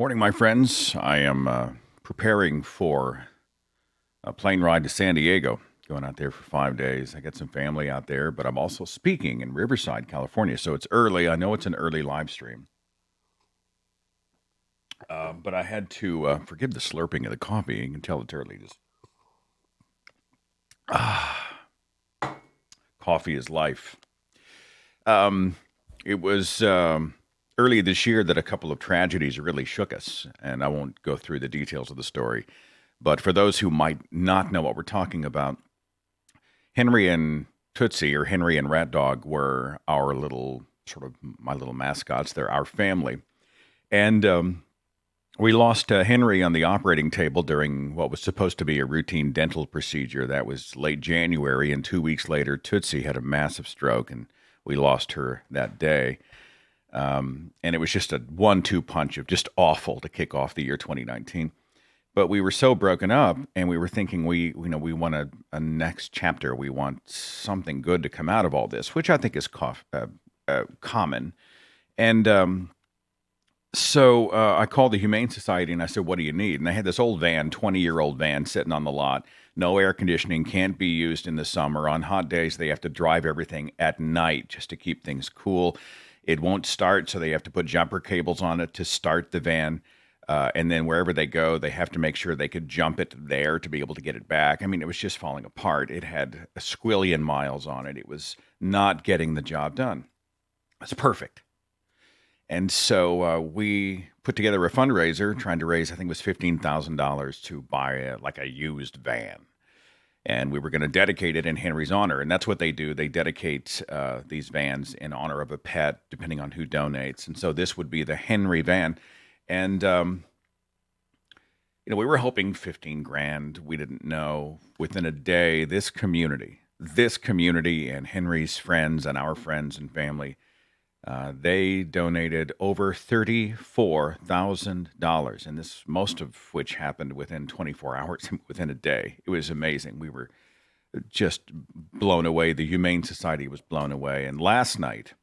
Morning, my friends. I am preparing for a plane ride to San Diego, going out there for 5 days. I got some family out there, but I'm also speaking in Riverside, California. So it's early. I know it's an early live stream, but I had to forgive the slurping of the coffee. You can tell it's early. Just coffee is life. Um, it was early this year that a couple of tragedies really shook us, and I won't go through the details of the story. But for those who might not know what we're talking about, Henry and Tootsie, or Henry and Rat Dog, were our little sort of my little mascots. They're our family. And we lost Henry on the operating table during what was supposed to be a routine dental procedure. That was late January. And 2 weeks later, Tootsie had a massive stroke, and we lost her that day. And it was just a 1-2 punch of just awful to kick off the year 2019. But we were so broken up, and we were thinking we want a next chapter. We want something good to come out of all this, which I think is common. And so I called the Humane Society and I said, "What do you need?" And they had this old van, 20-year-old van, sitting on the lot. No air conditioning, can't be used in the summer. On hot days, they have to drive everything at night just to keep things cool. It won't start, so they have to put jumper cables on it to start the van. And then wherever they go, they have to make sure they could jump it there to be able to get it back. I mean, it was just falling apart. It had a squillion miles on it. It was not getting the job done. It's perfect. And so we put together a fundraiser trying to raise, I think it was $15,000 to buy a used van. And we were going to dedicate it in Henry's honor. And that's what they do. They dedicate these vans in honor of a pet, depending on who donates. And so this would be the Henry van. And, we were hoping 15 grand. We didn't know. Within a day, this community and Henry's friends and our friends and family, they donated over $34,000. And this, most of which happened within 24 hours, within a day. It was amazing. We were just blown away. The Humane Society was blown away. And last night,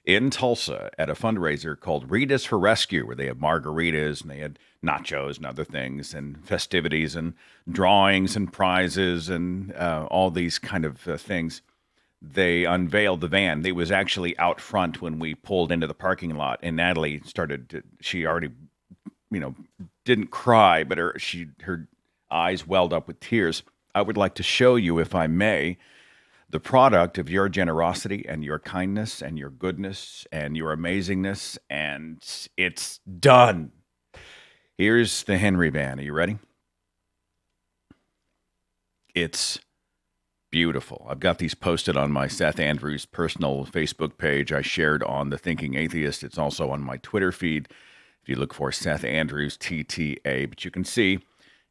in Tulsa at a fundraiser called Ritas for Rescue, where they have margaritas and they had nachos and other things and festivities and drawings and prizes and all these kind of things. They unveiled the van. It was actually out front when we pulled into the parking lot, and Natalie she already, didn't cry, but her eyes welled up with tears. I would like to show you, if I may, the product of your generosity and your kindness and your goodness and your amazingness, and it's done. Here's the Henry van. Are you ready? It's beautiful. I've got these posted on my Seth Andrews personal Facebook page. I shared on The Thinking Atheist. It's also on my Twitter feed if you look for Seth Andrews, TTA. But you can see, you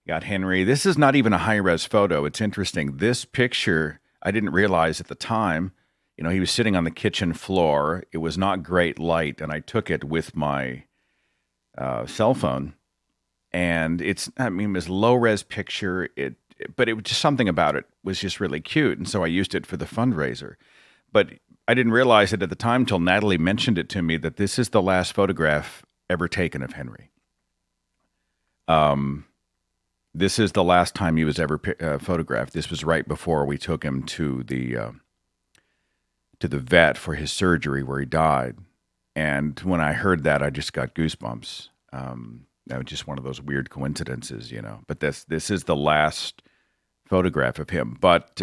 got Henry. This is not even a high-res photo. It's interesting. This picture, I didn't realize at the time, he was sitting on the kitchen floor. It was not great light, and I took it with my cell phone. And it was a low-res picture. But it was just something about it was just really cute, and so I used it for the fundraiser. But I didn't realize it at the time till Natalie mentioned it to me that this is the last photograph ever taken of Henry. This is the last time he was ever photographed. This was right before we took him to the vet for his surgery where he died. And when I heard that, I just got goosebumps. That was just one of those weird coincidences, But this is the last photograph of him. But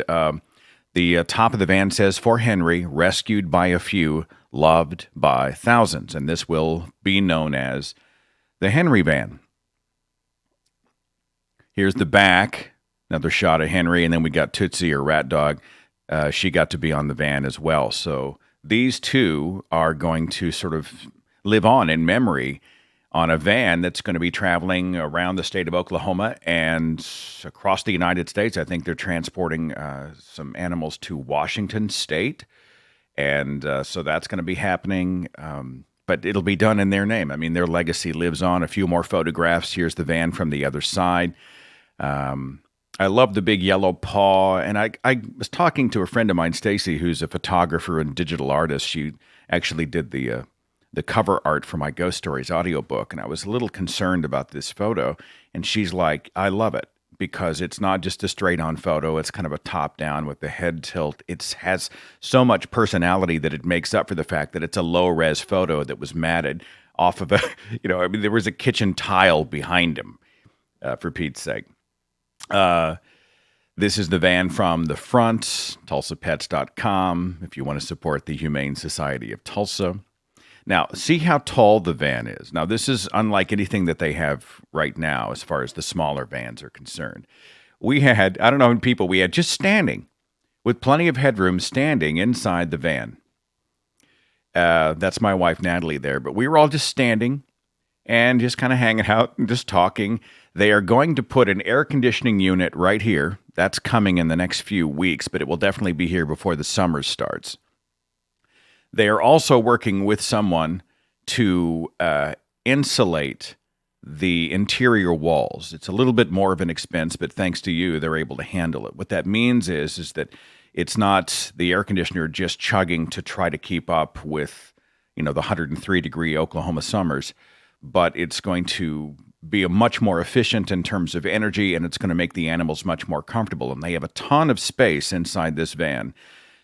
the top of the van says, "For Henry, rescued by a few, loved by thousands." And this will be known as the Henry van. Here's the back, another shot of Henry, and then we got Tootsie, or Rat Dog. She got to be on the van as well. So these two are going to sort of live on in memory on a van that's going to be traveling around the state of Oklahoma and across the United States. I think they're transporting some animals to Washington State. And so that's going to be happening. But it'll be done in their name. I mean, their legacy lives on. A few more photographs. Here's the van from the other side. I love the big yellow paw. And I was talking to a friend of mine, Stacy, who's a photographer and digital artist. She actually did the the cover art for my Ghost Stories audiobook, and I was a little concerned about this photo. And she's like, I love it because it's not just a straight on photo. It's kind of a top down with the head tilt. It has so much personality that it makes up for the fact that it's a low res photo that was matted off of a, there was a kitchen tile behind him, for Pete's sake. This is the van from the front, tulsapets.com, if you want to support the Humane Society of Tulsa. Now, see how tall the van is. Now, this is unlike anything that they have right now as far as the smaller vans are concerned. We had, I don't know how many people we had just standing with plenty of headroom standing inside the van. That's my wife, Natalie, there. But we were all just standing and just kind of hanging out and just talking. They are going to put an air conditioning unit right here. That's coming in the next few weeks, but it will definitely be here before the summer starts. They are also working with someone to insulate the interior walls. It's a little bit more of an expense, but thanks to you, they're able to handle it. What that means is that it's not the air conditioner just chugging to try to keep up with, the 103-degree Oklahoma summers, but it's going to be a much more efficient in terms of energy, and it's going to make the animals much more comfortable. And they have a ton of space inside this van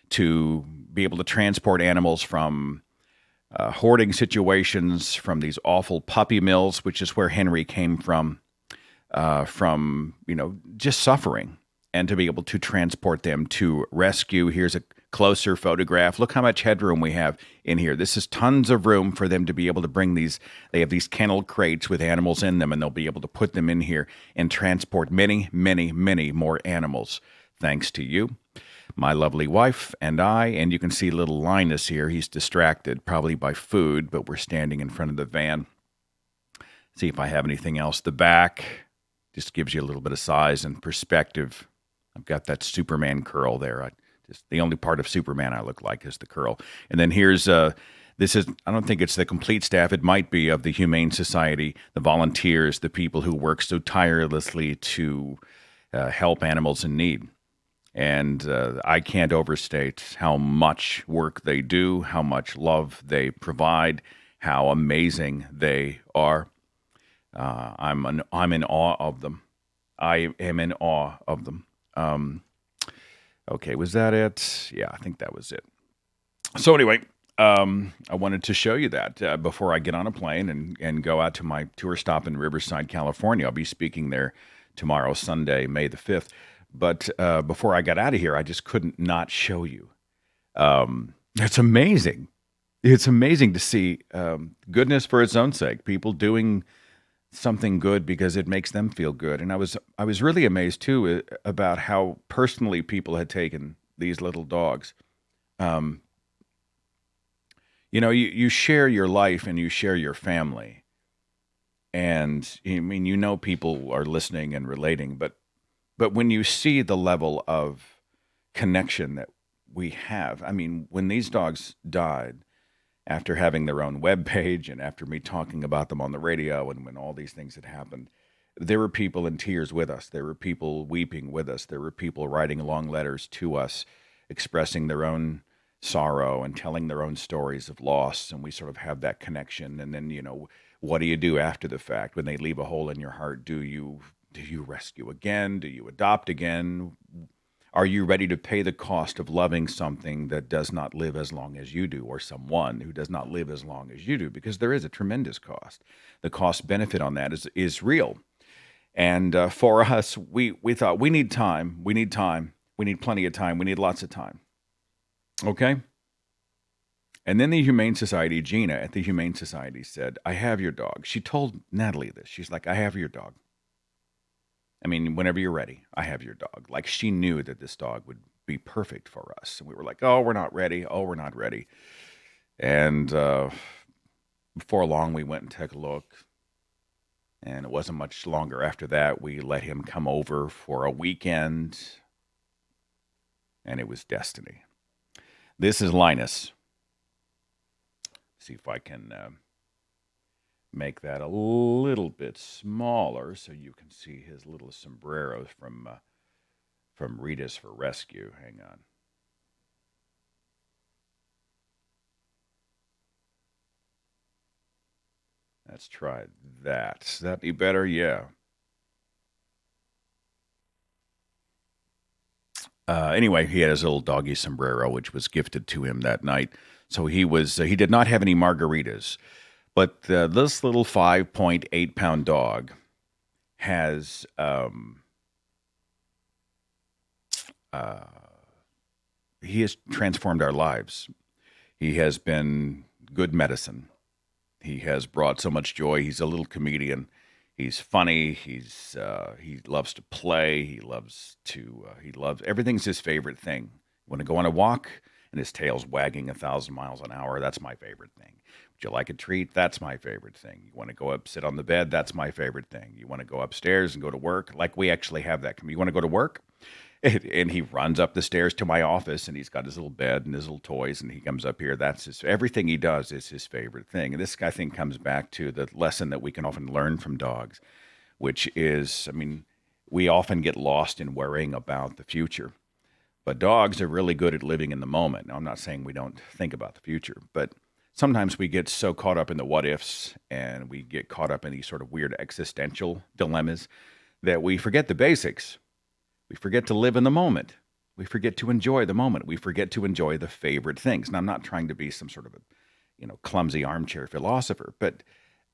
to be able to transport animals from hoarding situations, from these awful puppy mills, which is where Henry came from just suffering, and to be able to transport them to rescue. Here's a closer photograph. Look how much headroom we have in here. This is tons of room for them to be able to bring these. They have these kennel crates with animals in them, and they'll be able to put them in here and transport many, many, many more animals, thanks to you, my lovely wife, and I. And you can see little Linus here. He's distracted, probably by food, but we're standing in front of the van. See if I have anything else. The back just gives you a little bit of size and perspective. I've got that Superman curl there. Just the only part of Superman I look like is the curl. And then here's this is, I don't think it's the complete staff. It might be, of the Humane Society, the volunteers, the people who work so tirelessly to help animals in need. And I can't overstate how much work they do, how much love they provide, how amazing they are. I'm in awe of them. I am in awe of them. Okay, was that it? Yeah, I think that was it. So anyway, I wanted to show you that before I get on a plane and go out to my tour stop in Riverside, California. I'll be speaking there tomorrow, Sunday, May the 5th. But before I got out of here, I just couldn't not show you. It's amazing. It's amazing to see goodness for its own sake, people doing something good because it makes them feel good. And I was really amazed too about how personally people had taken these little dogs. You share your life and you share your family, and I mean, people are listening and relating, but when you see the level of connection that we have, I mean, when these dogs died, after having their own webpage and after me talking about them on the radio, and when all these things had happened, there were people in tears with us. There were people weeping with us. There were people writing long letters to us, expressing their own sorrow and telling their own stories of loss. And we sort of have that connection. And then, what do you do after the fact when they leave a hole in your heart? Do you rescue again? Do you adopt again? Are you ready to pay the cost of loving something that does not live as long as you do, or someone who does not live as long as you do? Because there is a tremendous cost. The cost benefit on that is real. And for us, we thought we need time. We need time. We need plenty of time. We need lots of time. Okay? And then the Humane Society, Gina at the Humane Society said, I have your dog. She told Natalie this. She's like, I have your dog. I mean, whenever you're ready, I have your dog. Like, she knew that this dog would be perfect for us. And we were like, oh, we're not ready. Oh, we're not ready. And before long, we went and took a look. And it wasn't much longer after that, we let him come over for a weekend. And it was destiny. This is Linus. See if I can make that a little bit smaller so you can see his little sombreros from Rita's for Rescue. Hang on. Let's try that. Does that be better? Yeah. Anyway, he had his little doggy sombrero, which was gifted to him that night. So he did not have any margaritas, but this little 5.8 pound dog has uh, he has transformed our lives. He has been good medicine. He has brought so much joy. He's a little comedian. He's funny. He loves to play. He loves everything's his favorite thing. You want to go on a walk and his tail's wagging 1,000 miles an hour. That's my favorite thing. Would you like a treat? That's my favorite thing. You want to go up, sit on the bed? That's my favorite thing. You want to go upstairs and go to work? Like we actually have that. You want to go to work? And he runs up the stairs to my office, and he's got his little bed and his little toys, and he comes up here. That's his everything he does is his favorite thing. And this, I think, comes back to the lesson that we can often learn from dogs, which is, I mean, we often get lost in worrying about the future, but dogs are really good at living in the moment. Now, I'm not saying we don't think about the future, but sometimes we get so caught up in the what ifs, and we get caught up in these sort of weird existential dilemmas that we forget the basics. We forget to live in the moment. We forget to enjoy the moment. We forget to enjoy the favorite things. And I'm not trying to be some sort of a, clumsy armchair philosopher, but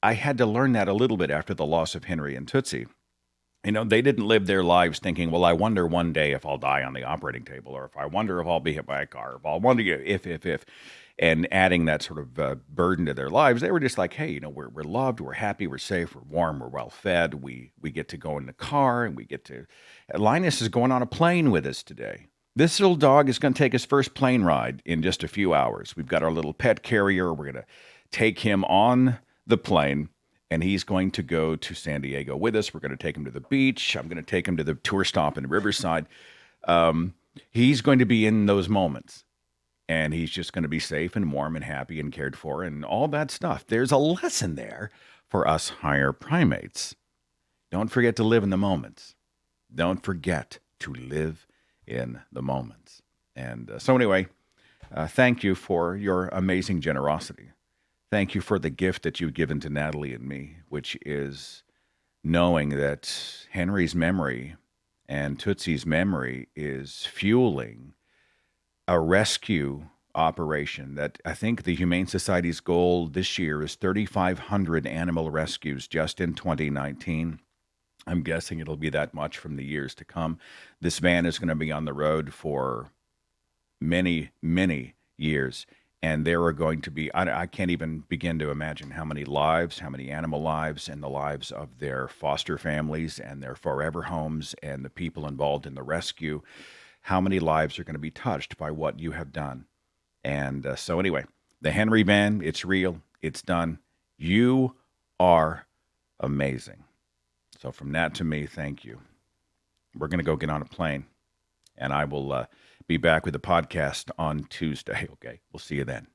I had to learn that a little bit after the loss of Henry and Tootsie. They didn't live their lives thinking, well, I wonder one day if I'll die on the operating table, or if I wonder if I'll be hit by a car, if I'll wonder if, and adding that sort of burden to their lives. They were just like, hey, we're loved, we're happy, we're safe, we're warm, we're well fed. We get to go in the car, and we get to. Linus is going on a plane with us today. This little dog is going to take his first plane ride in just a few hours. We've got our little pet carrier. We're going to take him on the plane, and he's going to go to San Diego with us. We're going to take him to the beach. I'm going to take him to the tour stop in Riverside. He's going to be in those moments, and he's just going to be safe and warm and happy and cared for and all that stuff. There's a lesson there for us higher primates. Don't forget to live in the moments. Don't forget to live in the moments. And so anyway, thank you for your amazing generosity. Thank you for the gift that you've given to Natalie and me, which is knowing that Henry's memory and Tootsie's memory is fueling a rescue operation that I think the Humane Society's goal this year is 3,500 animal rescues just in 2019. I'm guessing it'll be that much from the years to come. This van is going to be on the road for many, many years. And there are going to be, I can't even begin to imagine how many lives, how many animal lives, and the lives of their foster families and their forever homes and the people involved in the rescue, how many lives are going to be touched by what you have done. And so anyway, the Henry van, it's real, it's done. You are amazing. So from Nat to me, thank you. We're going to go get on a plane, and I will be back with the podcast on Tuesday. Okay, we'll see you then.